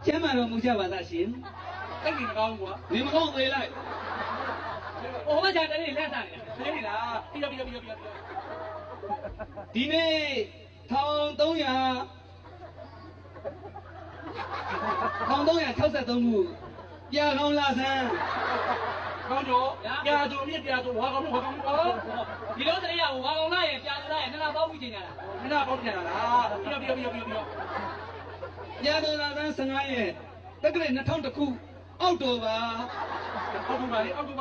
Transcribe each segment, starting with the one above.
ကျမ်းမာတော်မူကြပါသားရှင်အဲ့ဒီမကောင်းဘူးကွာနေမကောင်းသေးလိုက်ဟိုမှာကြာတယ်လက်စားနေတာသိနေလားပြီးဒီနေ့1363ခုပြာကောင်းလာဆန်းကောင်းတော့ပြာသူမြစ်ပြာသူဝါကောင်းကောဒီလိုတည်းရဝါကောင်လာရဲ့ပြာသူလာရဲ့နှစ်လားပေါင်းပြီးချိန်ကြတာနှစ်လားပေါင်းချိန်တာလားပြီးပြာသူလာဆန်း15ရက်တက္ကရာ2000ခုအောက်တိုဘာ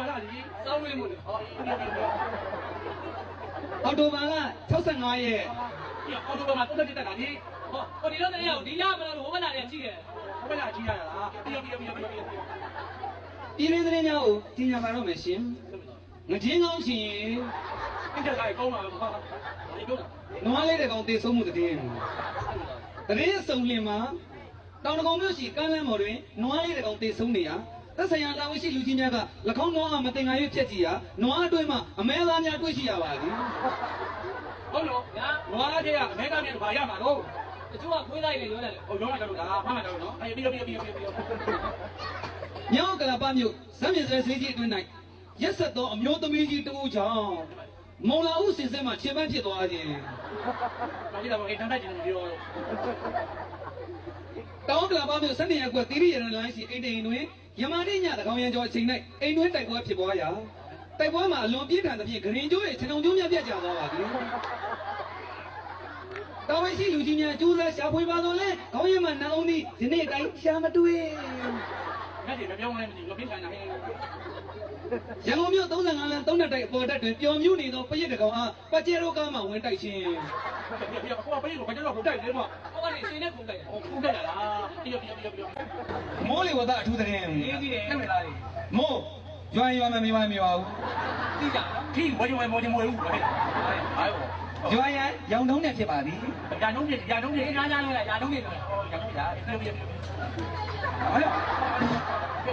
လားလေစောင်းဝင်မှုလေအောက်တိုဘာက65ရက်ဒီအောက်တိုဘာမှာတက်တက်တာလေဟိုဒီလိုတည်းရဒီရမလားလို့ဟိုဘက်လာတယ်ကြည့်တယ်ဟိုဘက်လာကြည့်ရတာလားပြီးပြည်လေးသတင်းများကိုတင်ညာပါတော့မယ်ရှင်ငချင်းကောင်းရှင်အကြိုက်ကောင်းပါကွာဒီကောင်းနွားလေးတကောင်တေဆုံးမှုသတင်းစုံလင်မှာတောင်တကောင်မြို့ရှိကမ်းလမ်းပေါ်တွင်နွားလေးတကောင်တေဆုံးနေရသက်ဆိုင်ရာတာဝန်ရှိလူကြီးများက၎င်းနွားမတင်ငါ၍ဖြတ်ကြည့်ရနွားအတွင်းမှာအမဲသားများတွေ့ရှိရပါသည်ဟုတ်လို့နွားလေးကအမဲသားများဘာရမှာတော့တချို့ကခွေးလိုက်နေရောတယ်ဟိုရောလိုက်တော့ဒါမှမှတော့နော်အေးပြီးမြောက်ကလာပမြို့ဇမ်းမြစရဲဆေးကြီးအတွင်း၌ရက်ဆက်သောအမျိုးသမီးကြီးတဦးကြောင့်မုံလာဦးစင်စဲမှာခြေပန်းဖြစ်သွားခြင်းဒါကြီးတော့အိမ်ထမ်းတိုက်ကျင်လို့ပြောတောင်းကလာပမြို့စနေရက်ကွက်သီရိရတနာလိုင်းရှိအိမ်တိန်တွင်ယမတိညတကောင်ရန်ကျော်အချိန်၌အိမ်တွင်းတိုက်ပွဲဖြစ်ပွားရာတိုက်ပွဲမှာအလွန်ပြင်းထန်သဖြင့်ဂရင်ကျိုးရဲ့ခြံုံကျိုးများပြတ်ကျသွားပါသည်တာဝန်ရှိလူကြီးများကျိုးစားရှာဖွေပါတော့လဲခေါင်းရမနှောင်းသည်ဒီနေ့တိုင်းရှာမတွေ့အဲ့ဒီမပြောင်းလဲမသိဘူးပြင်းထန်တာဟဲ့ရန်ကုန်မြို့35လမ်း3နှစ်တိုက်အပေါ်တက်တွင်ပျော်မြူးနေသောပရိတ်တကောင်အားပကြဲရိုးကားမှဝင်တိုက်ခြင်းဟိုကပရိတ်ကိုပကြဲရိုးကိုတိုက်တယ်ကွာဟိုကနေရှင်နဲ့ခုန်တိုက်တယ်ခုန်တိုက်ရလားပြီးမိုးလေဝသအထူးသတင်းရေးကြည့်တယ်နဲ့လားလေမိုးရွာမမပါဘူးသိကြနော်ထိဝဲဝဲမောချင်းမွေးဘူးဟဲ့ရွာရန်ရောင်တုံးနဲ့ဖြစ်ပါသည်ရာနှုံးပြနားကြလို့လားရာနှုံးပြလို့ရာနှုံးပြပြီး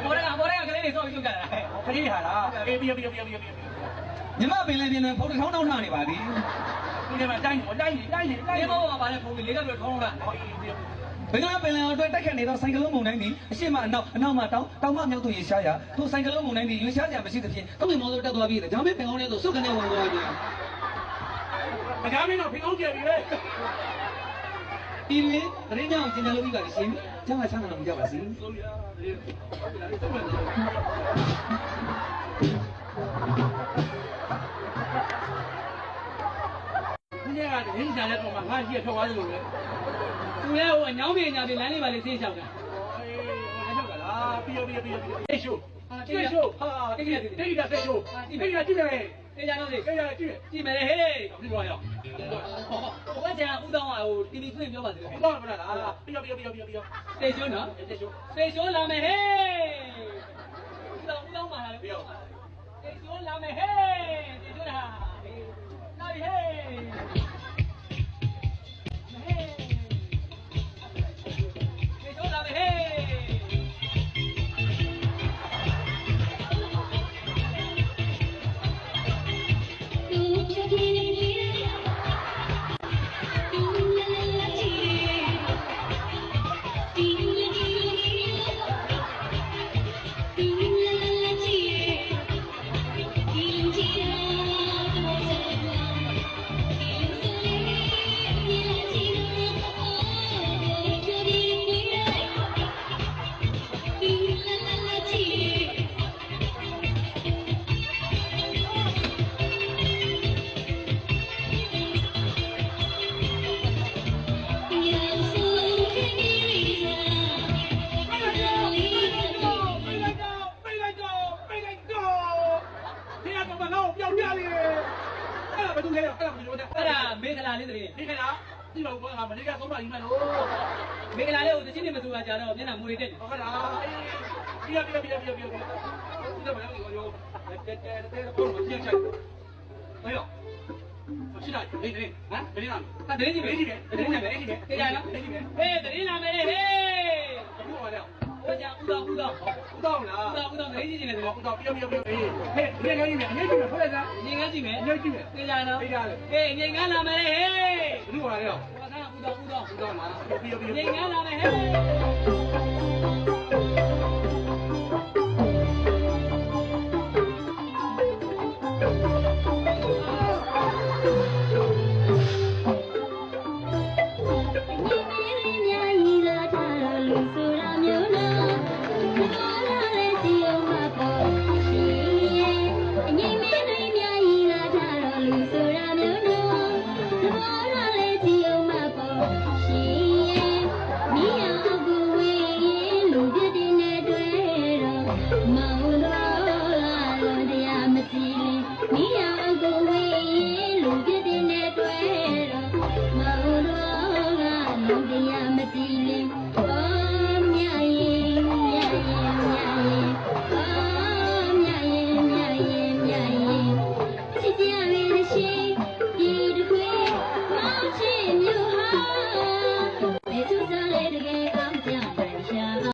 ဘောရကကလေးတွေဆောက်ပြီးကျုပ်ကြတာခကြီးဟာလားပြီးမြမပင်လည်းပြင်လည်းဖုန်းတစ်ထောင်းထောင်းထားနေပါသည်ဒီထဲမှာတိုင်းဒီဘောကဘာလဲဖုန်းလေးကပြထောင်းတာဘင်္ဂလားပင်လယ်အတွင်းတိုက်ခတ်နေသောဆိုင်ကလုံးမုန်တိုင်းသည်အရှိမအနောက်မှတောင်မှမြောက်သို့ရေရှားရာထိုဆိုင်ကလုံးမုန်တိုင်းသည်ရွေးရှားကြမရှိသဖြင့်ကောင်းကင်မောင်းသို့တက်သွားပြီးကြောင်မဲပင်ကောင်းထဲသို့စုကနေဝင်သွားပြီမကားမင်းတော့ဖိအောင်ကျပြီလေဒီလေသတင်းကြောင့်ကျင်တယ်လို့ပြီးပါလိမ့်ရှင်ကျမ်းစာချမ်းသာလို့မကြပါစေဒီကရင်းစားတဲ့ကောင်ကငါကြီးထွက်သွားသလိုပဲသူလည်းဟိုအညောင်းပြေညာပြေလမ်းလေးပါလေးသိချောက်တာအေးဟိုလည်းဟုတ်ကလားပြီးတေးရှိုးဟာတေးရှိုးတေးရတေးရှိုးတေးရကြည့်မယ်တေးကြတော့လေတေးရကြည့်ကြည့်မယ်ဟေးပြီးတော့ရောက်ဟိုကကြာဦးတောင်းကဟိုတီဗီဖွင့်ပြောပါသေးတယ်ဦးတောင်းကလားပြီးတေးရှိုးနော်တေးရှိုးလာမယ်ဟေးဦးတောင်းပါလားတေးရှိုးလာမယ်ဟေးတေးရှိုးလာလာပြီဟေးမေခလာလေးတည်းမေခလာဒီလိုဘာမလေးကသုံးပါယူမယ်လို့မေခလာလေးကိုတချင်းနေမသူပါကြတော့မျက်နှာမွေတက်တယ်ဟုတ်ကဲ့လားပြီးဒီတော့မလို့ရောတဲပုံမပြတ်ချိုက်ဟဲ့ရောရှိလိုက်နေဟမ်ဘယ်နေလာတရင်ကြီးပဲတရင်လာမယ်တေးရနော်ဟေးတရင်လာမယ်ဟေးဘူးပါလေဟိုကြောင့်ဦးတော်လားဦးတော်တရင်ကြီးနေတယ်ဦးတော်ပြောဟဲ့ဒီငယ်ကြီးမယ်အနေကြီးမယ်ဟုတ်လားငင်ငန်းကြည့်မယ်အနေကြီးမယ်တေးရနော်တေးရတယ်ဟေးငင်ငန်းလာမယ်ဟေးဘူးပါလေဟိုကဦးတော်လားငင်ငန်းလာမယ်ဟေး